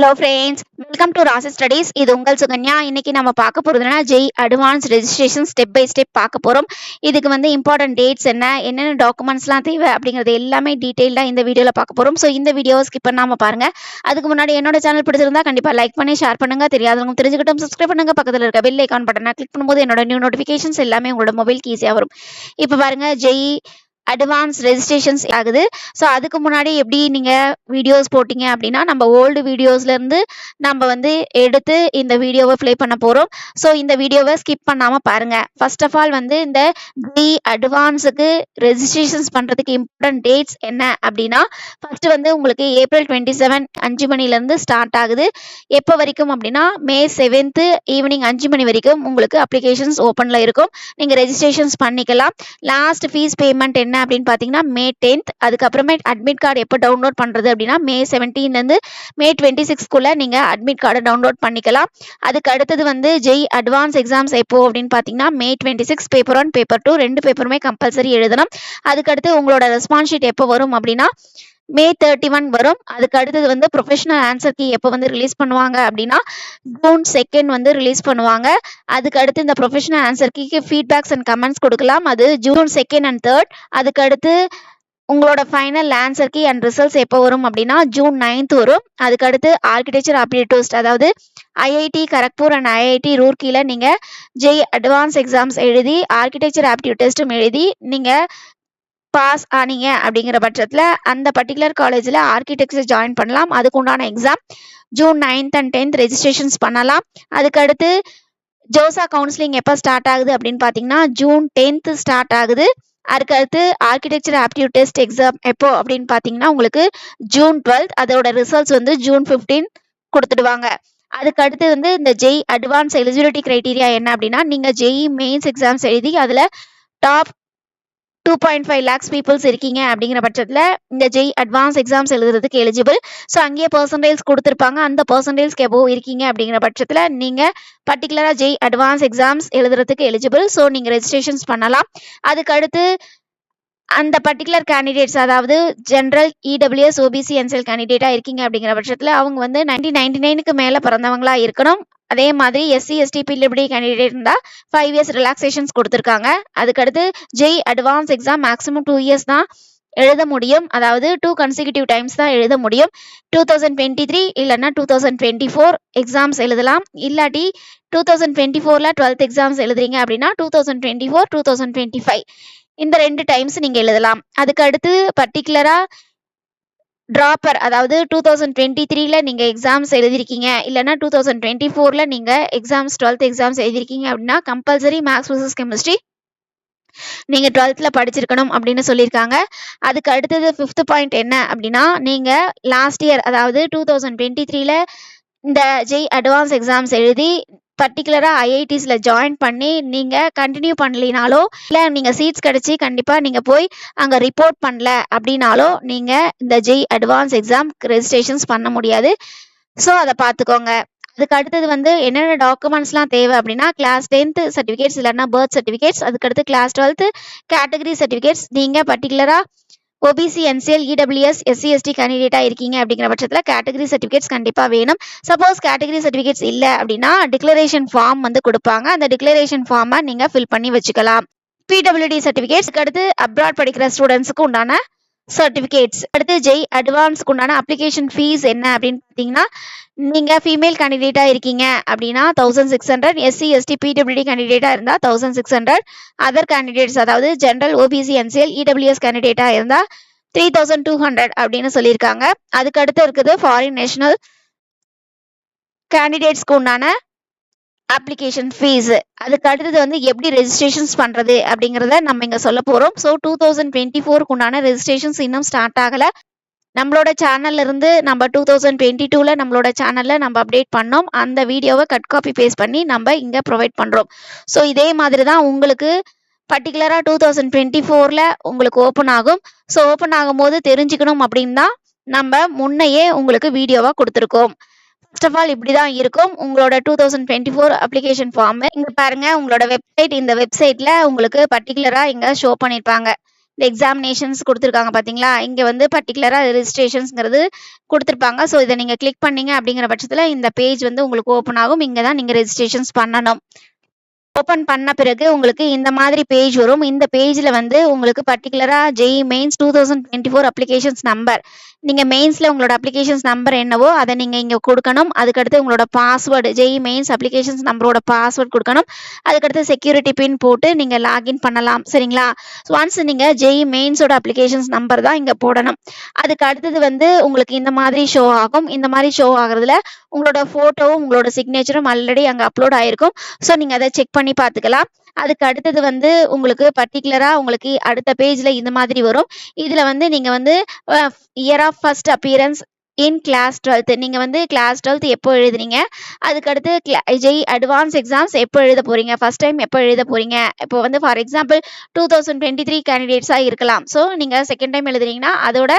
Hello friends, welcome to Rasi studies. இது உங்கள் சுகன்யா. இன்னைக்கு நம்ம பார்க்க போறதுன்னா JEE advance registration step by step பார்க்க போறோம். இதுக்கு இம்பார்ட்டன்ட் டேட்ஸ் என்னென்ன டாக்குமெண்ட்ஸ்லாம் தேவை அப்படிங்கிறது எல்லாமே டீட்டெயிலாக இந்த வீடியோவில் பார்க்க போறோம். ஸோ இந்த வீடியோவை ஸ்கிப் பண்ணாம பாருங்க. அதுக்கு முன்னாடி என்னோட சேனல் பிடிச்சிருந்தா கண்டிப்பா லைக் பண்ணி ஷேர் பண்ணுங்க. தெரியாதவங்க தெரிஞ்சுக்கிட்டும் சப்ஸ்கிரைப் பண்ணுங்க. பக்கத்தில் இருக்க பெல் ஐக்கான் பட்டனை கிளிக் பண்ணும்போது என்னோட நியூ நோட்டிஃபிகேஷன்ஸ் எல்லாமே உங்களோட மொபைலுக்கு ஈஸியாக வரும். இப்போ பாருங்க, ஜெய் அட்வான்ஸ் ரெஜிஸ்ட்ரேஷன்ஸ் ஆகுது. ஸோ அதுக்கு முன்னாடி எப்படி நீங்கள் வீடியோஸ் போட்டிங்க அப்படின்னா நம்ம ஓல்டு வீடியோஸ்லேருந்து நம்ம எடுத்து இந்த வீடியோவை ப்ளே பண்ண போகிறோம். ஸோ இந்த வீடியோவை ஸ்கிப் பண்ணாமல் பாருங்கள். ஃபர்ஸ்ட் ஆஃப் ஆல் இந்த ஜி அட்வான்ஸுக்கு ரெஜிஸ்ட்ரேஷன்ஸ் பண்ணுறதுக்கு இம்பார்ட்டன்ட் டேட்ஸ் என்ன அப்படின்னா, ஃபர்ஸ்ட் உங்களுக்கு ஏப்ரல் 27 5 மணிலேருந்து ஸ்டார்ட் ஆகுது. எப்போ வரைக்கும் அப்படின்னா மே 7 ஈவினிங் 5 மணி வரைக்கும் உங்களுக்கு அப்ளிகேஷன்ஸ் ஓப்பனில் இருக்கும். நீங்கள் ரெஜிஸ்ட்ரேஷன்ஸ் பண்ணிக்கலாம். லாஸ்ட் ஃபீஸ் பேமெண்ட் என்ன அப்படின்னு பார்த்தீங்கன்னா மே 10. அதுக்கப்புறமே அட்மிட் கார்டு எப்போ டவுன்லோட் பண்ணுறது அப்படின்னா மே 17 மே 26 நீங்கள் அட்மிட் கார்டை டவுன்லோட் பண்ணிக்கலாம். அதுக்கு அடுத்தது ஜெய் அட்வான்ஸ் எக்ஸாம்ஸ் எப்போ அப்படின்னு பார்த்தீங்கன்னா மே 26 பேப்பர் 1 பேப்பர் 2 2 பேப்பருமே கம்பல்சரி எழுதணும். அதுக்கடுத்து உங்களோட ரெஸ்பான்ஸ் ஷீட் எப்போ வரும் அப்படின்னா மே 31 வரும். அதுக்கு அடுத்தது ப்ரொஃபஷனல் ஆன்சர் கீ எப்போ ரிலீஸ் பண்ணுவாங்க அப்படின்னா ஜூன் 2 ரிலீஸ் பண்ணுவாங்க. அதுக்கு அடுத்து இந்த ப்ரொஃபஷனல் ஆன்சர் கீக்கு ஃபீட்பேக்ஸ் அண்ட் கமெண்ட்ஸ் கொடுக்கலாம். அது ஜூன் 2 and 3. அதுக்கு அடுத்து உங்களோட final answer key and results எப்போ வரும் அப்படின்னா ஜூன் 9 வரும். அதுக்கு அடுத்து ஆர்கிடெக்சர் ஆப்டிடியூட் டெஸ்ட், அதாவது ஐஐடி கரக்பூர் அண்ட் ஐஐடி ரூர்க்கியில் நீங்கள் ஜெய் அட்வான்ஸ் எக்ஸாம்ஸ் எழுதி ஆர்கிடெக்சர் ஆப்டிடியூட் டெஸ்ட்டும் எழுதி நீங்கள் பாஸ் ஆனீங்க அப்படிங்கிற பட்சத்தில் அந்த பர்டிகுலர் காலேஜில் ஆர்கிடெக்சர் ஜாயின் பண்ணலாம். அதுக்கு உண்டான exam June 9th and 10th registrations பண்ணலாம். அதுக்கடுத்து ஜோசா கவுன்சிலிங் எப்போ ஸ்டார்ட் ஆகுது அப்படின்னு பார்த்தீங்கன்னா ஜூன் 10th ஸ்டார்ட் ஆகுது. அதுக்கடுத்து ஆர்கிடெக்சர் ஆப்டிடியூட் டெஸ்ட் எக்ஸாம் எப்போ அப்படின்னு பார்த்தீங்கன்னா உங்களுக்கு ஜூன் 12. அதோட ரிசல்ட்ஸ் ஜூன் 15 கொடுத்துடுவாங்க. அதுக்கு அடுத்து இந்த ஜெய் அட்வான்ஸ் எலிஜிபிலிட்டி கிரைட்டீரியா என்ன அப்படின்னா, நீங்கள் ஜெய் மெயின்ஸ் எக்ஸாம்ஸ் எழுதி அதில் டாப் 2.5 lakhs பீப்புள்ஸ் இருக்கீங்க அப்படிங்கிற பட்சத்தில் இந்த ஜெய் அட்வான்ஸ் எக்ஸாம்ஸ் எழுதுறதுக்கு எலிஜிபிள். ஸோ அங்கேயே பர்சன்டேஜ் கொடுத்துருப்பாங்க. அந்த பர்சன்டேஜ்க்கு எபோவ் இருக்கீங்க அப்படிங்கிற பட்சத்தில் நீங்கள் பர்டிகுலராக ஜெய் அட்வான்ஸ் எக்ஸாம்ஸ் எழுதுறதுக்கு எலிஜிபிள். ஸோ நீங்கள் ரெஜிஸ்ட்ரேஷன்ஸ் பண்ணலாம். அதுக்கு அடுத்து அந்த பர்டிகுலர் கேண்டிடேட்ஸ், அதாவது ஜென்ரல் இடபிள்யூஎஸ் ஓபிசி என்செல் கேண்டிடேட்டாக இருக்கீங்க அப்படிங்கிற பட்சத்தில் அவங்க 1999க்கு மேலே பிறந்தவங்களா இருக்கணும். அதே மாதிரி எஸ்சி எஸ்டி பிடபிள்யூடி கேண்டிடேட் இருந்தால் 5 years ரிலாக்ஸேஷன்ஸ் கொடுத்துருக்காங்க. அதுக்கடுத்து Jai advance exam maximum 2 years தான் எழுத முடியும். அதாவது 2 consecutive டைம்ஸ் தான் எழுத முடியும். 2023 இல்லைன்னா 2024 எக்ஸாம்ஸ் எழுதலாம். இல்லாட்டி 2024ல் 12th எக்ஸாம்ஸ் எழுதுறீங்க அப்படின்னா 2024 2025 இந்த 2 டைம்ஸ் நீங்கள் எழுதலாம். அதுக்கு அடுத்து பர்டிகுலராக ட்ராப்பர், அதாவது 2023ல் நீங்கள் எக்ஸாம்ஸ் எழுதிருக்கீங்க இல்லைன்னா 2024ல் நீங்கள் எக்ஸாம்ஸ் 12th எக்ஸாம்ஸ் எழுதிருக்கீங்க அப்படின்னா கம்பல்சரி மேக்ஸ் ஃபிசிக்ஸ் கெமிஸ்ட்ரி நீங்கள் 12th படிச்சிருக்கணும் அப்படின்னு சொல்லியிருக்காங்க. அதுக்கு அடுத்தது 5th பாயிண்ட் என்ன அப்படின்னா, நீங்கள் லாஸ்ட் இயர் அதாவது 2023ல் இந்த ஜெய் அட்வான்ஸ் எக்ஸாம்ஸ் எழுதி பர்டிகுலராக ஐஐடிஸில் ஜாயின் பண்ணி நீங்கள் கண்டினியூ பண்ணலினாலோ இல்லை நீங்கள் சீட்ஸ் கிடச்சி கண்டிப்பாக நீங்கள் போய் அங்கே ரிப்போர்ட் பண்ணல அப்படின்னாலோ நீங்கள் இந்த ஜெய் அட்வான்ஸ் எக்ஸாம் ரெஜிஸ்ட்ரேஷன்ஸ் பண்ண முடியாது. ஸோ அதை பார்த்துக்கோங்க. அதுக்கு அடுத்தது என்னென்ன டாக்குமெண்ட்ஸ்லாம் தேவை அப்படின்னா கிளாஸ் 10th சர்டிஃபிகேட்ஸ் இல்லைன்னா பர்த் சர்டிஃபிகேட்ஸ், அதுக்கடுத்து கிளாஸ் 12th கேட்டகரி சர்டிஃபிகேட்ஸ். நீங்கள் பர்டிகுலராக OBC NCL EWS SC ST கேண்டிடேட்டாக இருக்கீங்க அப்படிங்கிற பட்சத்தில் கேட்டகரி சர்டிஃபிகேட்ஸ் கண்டிப்பாக வேணும். சப்போஸ் கேட்டகரி சர்டிஃபிகேட்ஸ் இல்லை அப்படின்னா டிக்ளரேஷன் ஃபார்ம் கொடுப்பாங்க. அந்த டிக்ளரேஷன் ஃபார்மை நீங்கள் ஃபில் பண்ணி வச்சுக்கலாம். பிடபிள்யூடி சர்டிஃபிகேட்ஸ்க்கு அடுத்து அப்ராட் படிக்கிற ஸ்டூடெண்ட்ஸுக்கு உண்டான சர்டிஃபிகேட்ஸ். அடுத்து ஜெய் அட்வான்ஸ்க்கு உண்டான அப்ளிகேஷன் ஃபீஸ் என்ன அப்படின்னு பார்த்தீங்கன்னா, நீங்கள் ஃபீமேல் கேண்டிடேட்டாக இருக்கீங்க அப்படின்னா 1600, எஸ்சி எஸ்டி பிடபிள்யூடி கேண்டிடேட்டாக இருந்தால் 1600, அதர் கேண்டிடேட்ஸ் அதாவது ஜென்ரல் ஓபிசி என்சிஎல் இடபிள்யூஎஸ் கேண்டிடேட்டாக இருந்தால் 3200 அப்படின்னு சொல்லியிருக்காங்க. அதுக்கு அடுத்து இருக்குது ஃபாரின் நேஷனல் கேண்டிடேட்ஸ்க்கு உண்டான அப்ளிகேஷன் ஃபீஸ். அதுக்கு அடுத்தது எப்படி ரெஜிஸ்ட்ரேஷன்ஸ் பண்ணுறது அப்படிங்கிறத நம்ம இங்கே சொல்ல போகிறோம். ஸோ 2024க்கு உண்டான ரெஜிஸ்ட்ரேஷன்ஸ் இன்னும் ஸ்டார்ட் ஆகலை. நம்மளோட சேனல்ல இருந்து நம்ம 2022ல் நம்மளோட சேனலில் நம்ம அப்டேட் பண்ணோம். அந்த வீடியோவை கட் காப்பி பேஸ்ட் பண்ணி நம்ம இங்கே ப்ரொவைட் பண்ணுறோம். ஸோ இதே மாதிரி தான் உங்களுக்கு பர்டிகுலராக 2024ல் உங்களுக்கு ஓப்பன் ஆகும். ஸோ ஓப்பன் ஆகும்போது தெரிஞ்சுக்கணும் அப்படின்னு தான் நம்ம முன்னையே உங்களுக்கு வீடியோவாக கொடுத்துருக்கோம். ஃபர்ஸ்ட் ஆஃப் ஆல் இப்படி தான் இருக்கும் உங்களோட 2024 அப்ளிகேஷன் ஃபார்ம். இங்கே பாருங்க, உங்களோட வெப்சைட், இந்த வெப்சைட்டில் உங்களுக்கு பர்டிகுலராக இங்கே ஷோ பண்ணியிருப்பாங்க. இந்த எக்ஸாமினேஷன்ஸ் குடுத்துருக்காங்க பார்த்தீங்களா? இங்க வந்து பர்ட்டிகுலரா ரெஜிஸ்ட்ரேஷன்ஸ்ங்கிறது குடுத்துருப்பாங்க. ஸோ, இத நீங்க கிளிக் பண்ணீங்க அப்படிங்கிற பட்சத்தில இந்த பேஜ் வந்து உங்களுக்கு ஓப்பன் ஆகும். இங்க தான் நீங்க ரெஜிஸ்ட்ரேஷன்ஸ் பண்ணணும். ஓப்பன் பண்ண பிறகு உங்களுக்கு இந்த மாதிரி பேஜ் வரும். இந்த பேஜ்ல வந்து உங்களுக்கு பர்ட்டிகுலரா JEE மெயின்ஸ் 2024 அப்ளிகேஷன்ஸ் நம்பர். நீங்க மெயின்ஸ்ல உங்களோட அப்ளிகேஷன்ஸ் நம்பர் என்னவோ அத நீங்க இங்க குடுக்கணும். அதுக்கடுத்து உங்களோட பாஸ்வேர்ட் JEE மெயின்ஸ் அப்ளிகேஷன்ஸ் நம்பரோட பாஸ்வேர்ட் குடுக்கணும். அதுக்கடுத்து செக்யூரிட்டி பின் போட்டு நீங்க லாகின் பண்ணலாம். சரிங்களா? ஒன்ஸ் நீங்க JEE மெயின்ஸோட அப்ளிகேஷன்ஸ் நம்பர் தான் இங்க போடணும். அதுக்கு அடுத்தது வந்து உங்களுக்கு இந்த மாதிரி ஷோ ஆகும். இந்த மாதிரி ஷோ ஆகுறதுல உங்களோட ஃபோட்டோவும், உங்களோட சிக்னேச்சரும் ஆல்ரெடி அங்க அப்லோட் ஆயிருக்கும். ஸோ, நீங்க அத செக் பண்ணி பார்த்துக்கலாம். அதுக்கு அடுத்தது வந்து உங்களுக்கு பர்ட்டிகுலரா உங்களுக்கு அடுத்த பேஜ்ல இந்த மாதிரி வரும். இதுல வந்து நீங்க வந்து year of first appearance in class 12th நீங்க வந்து கிளாஸ் 12th எப்போ எழுதுனீங்க? அதுக்கடுத்து JEE அட்வான்ஸ் எக்ஸாம்ஸ் எப்போ எழுத போறீங்க? ஃபர்ஸ்ட் டைம் எப்போ எழுத போறீங்க? இப்போ வந்து ஃபார் எக்ஸாம்பிள் 2023 கேண்டிடேட்ஸா இருக்கலாம். ஸோ, நீங்க செகண்ட் டைம் எழுதுறீங்கன்னா, அதோட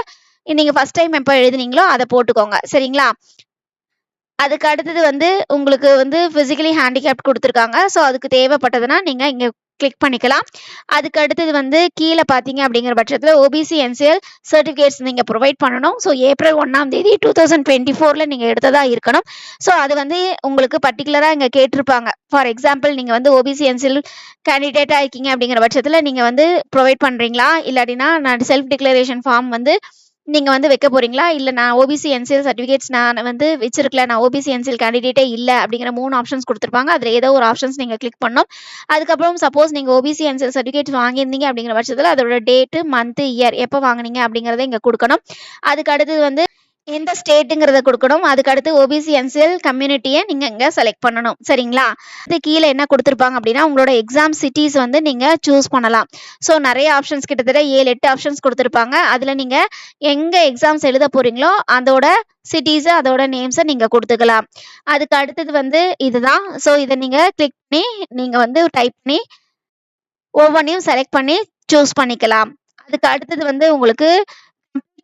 நீங்க ஃபர்ஸ்ட் டைம் எப்போ எழுதுனீங்களோ அத போட்டுக்கோங்க. சரிங்களா? அதுக்கு அடுத்தது வந்து உங்களுக்கு வந்து பிசிக்கலி ஹேண்டிகேப்ட் குடுத்துருக்காங்க. ஸோ, அதுக்கு தேவைப்பட்டதுன்னா நீங்க இங்க கிளிக் பண்ணிக்கலாம். அதுக்கு அடுத்தது வந்து கீழ பார்த்தீங்க அப்படிங்கிற பட்சத்தில OBC NCL சர்டிஃபிகேட்ஸ் நீங்க ப்ரொவைட் பண்ணணும். ஸோ, ஏப்ரல் 1ஆம் தேதி 2024ல நீங்க எடுத்ததா இருக்கணும். ஸோ, அது வந்து உங்களுக்கு பர்ட்டிகுலரா இங்க கேட்டிருப்பாங்க. ஃபார் எக்ஸாம்பிள் நீங்க வந்து OBC NCL கேண்டிடேட்டா இருக்கீங்க அப்படிங்கிற பட்சத்தில நீங்க வந்து ப்ரொவைட் பண்றீங்களா? இல்லாட்டினா நான் செல்ஃப் டிக்ளரேஷன் ஃபார்ம் வந்து நீங்க வந்து வைக்க போறீங்களா? இல்ல நான் OBC NCL சர்டிஃபிகேட்ஸ் நான் வந்து வச்சிருக்கல. நான் OBC NCL கேண்டிடேட்டே இல்ல அப்படிங்கிற 3 ஆப்ஷன்ஸ் குடுத்துருப்பாங்க. அதுல ஏதோ ஒரு ஆப்ஷன்ஸ் நீங்க கிளிக் பண்ணணும். அதுக்கப்புறம் சப்போஸ் நீங்க OBC NCL சர்டிஃபிகேட் வாங்கியிருந்தீங்க அப்படிங்கிற பட்சத்தில அதோட டேட், மந்த், இயர் எப்ப வாங்குனீங்க அப்படிங்கிறத இங்க குடுக்கணும். அதுக்கு அடுத்தது வந்து எந்த ஸ்டேட்டுங்கிறத குடுக்கணும். அதுக்கு அடுத்து OBC NCL கம்யூனிட்டிய நீங்க இங்க செலக்ட் பண்ணணும். சரிங்களா? இது கீழ என்ன குடுத்துருப்பாங்க அப்படின்னா, உங்களோட எக்ஸாம் சிட்டீஸ் வந்து நீங்க சூஸ் பண்ணலாம். ஸோ, நெறைய ஆப்ஷன்ஸ் கிட்டத்தட்ட 7, 8 ஆப்ஷன்ஸ் குடுத்துருப்பாங்க. அதுல நீங்க எங்க எக்ஸாம்ஸ் எழுத போறீங்களோ, அதோட சிட்டீஸ், அதோட நேம்ஸ நீங்க குடுத்துக்கலாம். அதுக்கு அடுத்தது வந்து இதுதான். ஸோ, இத நீங்க கிளிக் பண்ணி நீங்க வந்து டைப் பண்ணி ஒவ்வொன்னையும் செலக்ட் பண்ணி சூஸ் பண்ணிக்கலாம். அதுக்கு அடுத்தது வந்து உங்களுக்கு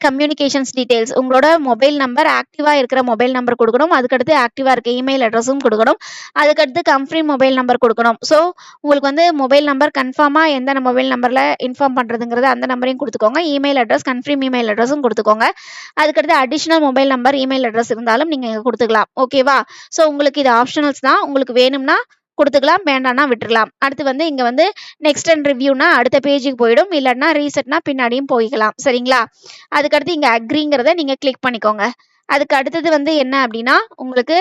கம்யூனிகேஷன்ஸ் டீடைல்ஸ் உங்களோட மொபைல் நம்பர் ஆக்டிவா இருக்கிற மொபைல் நம்பர் குடுக்கணும். அதுக்கடுத்து ஆக்டிவா இருக்க இமெயில் அட்ரஸும் குடுக்கணும். அதுக்கடுத்து கன்ஃபர்ம் மொபைல் நம்பர் குடுக்கணும். ஸோ, உங்களுக்கு வந்து மொபைல் நம்பர் கன்ஃபார்மா எந்த மொபைல் நம்பர்ல இன்ஃபார்ம் பண்றதுங்கிறது அந்த நம்பரையும் குடுத்துக்கோங்க. இமெயில் அட்ரஸ் கன்ஃபர்ம் இமெயில் அட்ரஸும் குடுத்துக்கோங்க. அதுக்கடுத்து additional mobile number, email address இருந்தாலும் நீங்க இங்க குடுத்துக்கலாம். ஓகேவா? ஸோ, உங்களுக்கு இது ஆப்ஷனல்ஸ் தான். உங்களுக்கு வேணும்னா குடுத்துக்கலாம். வேண்டாம்னா விட்டுறலாம். அடுத்து வந்து இங்க வந்து நெக்ஸ்ட் அண்ட் ரிவ்யூனா அடுத்த பேஜுக்கு போயிடும். இல்லன்னா ரீசெட்னா பின்னாடியும் போய்க்கலாம். சரிங்களா? அதுக்கடுத்து இங்க அக்ரிங்கிறத நீங்க கிளிக் பண்ணிக்கோங்க. அதுக்கு அடுத்தது வந்து என்ன அப்படின்னா, உங்களுக்கு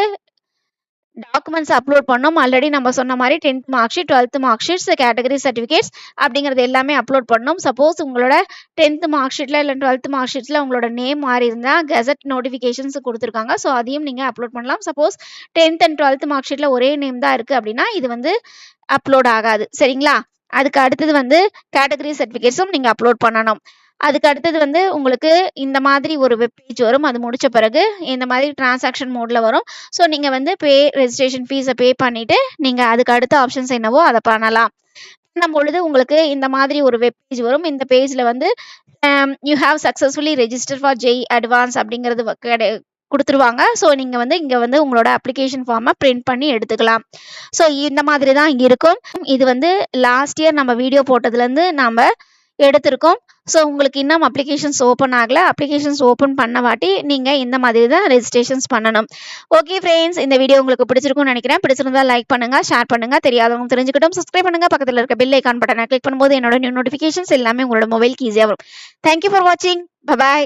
டாக்குமெண்ட்ஸ் அப்லோட் பண்ணணும். ஆல்ரெடி நம்ம சொன்ன மாரி 10th mark sheet, 12th mark sheets, category certificates அப்படிங்கிறது எல்லாமே அப்லோட் பண்ணணும். சப்போஸ் உங்களோட 10th மார்க் ஷீட்ல இல்ல 12th மார்க் ஷீட்ஸ்ல உங்களோட நேம் மாறி இருந்தா கெசட் நோட்டிஃபிகேஷன்ஸ் குடுத்துருக்காங்க. ஸோ, அதையும் நீங்க அப்லோட் பண்ணலாம். Suppose 10th and 12th mark ஷீட்ல ஒரே நேம் தான் இருக்கு அப்படின்னா, இது வந்து அப்லோட் ஆகாது. சரிங்களா? அதுக்கு அடுத்தது வந்து கேட்டகரி சர்டிஃபிகேட்ஸும் நீங்க அப்லோட் பண்ணணும். அதுக்கு அடுத்தது வந்து உங்களுக்கு இந்த மாதிரி ஒரு வெப் பேஜ் வரும். அது முடிச்ச பிறகு இந்த மாதிரி டிரான்சாக்ஷன் மோட்ல வரும். ஸோ, நீங்க வந்து ரெஜிஸ்ட்ரேஷன் ஃபீஸ பே பண்ணிட்டு நீங்க அதுக்கு அடுத்த ஆப்ஷன்ஸ் என்னவோ அத பண்ணலாம். பண்ணும்பொழுது உங்களுக்கு இந்த மாதிரி ஒரு வெப் பேஜ் வரும். இந்த பேஜ்ல வந்து you have successfully register for JEE advance அப்படிங்கிறது குடுத்துருவாங்க. ஸோ, நீங்க வந்து இங்க வந்து உங்களோட அப்ளிகேஷன் ஃபார்ம பிரிண்ட் பண்ணி எடுத்துக்கலாம். ஸோ, இந்த மாதிரி தான் இருக்கும். இது வந்து லாஸ்ட் இயர் நம்ம வீடியோ போட்டதுலேருந்து நாம எடுத்திருக்கோம். ஸோ, உங்களுக்கு இன்னும் அப்ளிகேஷன்ஸ் ஓப்பன் ஆகல. அப்ளிகேஷன்ஸ் ஓப்பன் பண்ணவாட்டி நீங்க இந்த மாதிரி தான் ரெஜிஸ்ட்ரேஷன்ஸ் பண்ணணும். ஓகே ஃப்ரெண்ட்ஸ், இந்த வீடியோ உங்களுக்கு பிடிச்சிருக்கும்னு நினைக்கிறேன். பிடிச்சிருந்தா லைக் பண்ணுங்க, ஷேர் பண்ணுங்க, தெரியாதவங்க தெரிஞ்சுக்கிட்டும். சப்ஸ்கிரைப் பண்ணுங்க. பக்கத்துல இருக்க பெல் ஐகான் பட்டனை கிளிக் பண்ணும்போது என்னோட நியூ நோட்டிஃபிகேஷன்ஸ் எல்லாமே உங்களோட மொபைலுக்கு ஈஸியா வரும். தேங்க் யூ ஃபார் வாட்சிங். பை.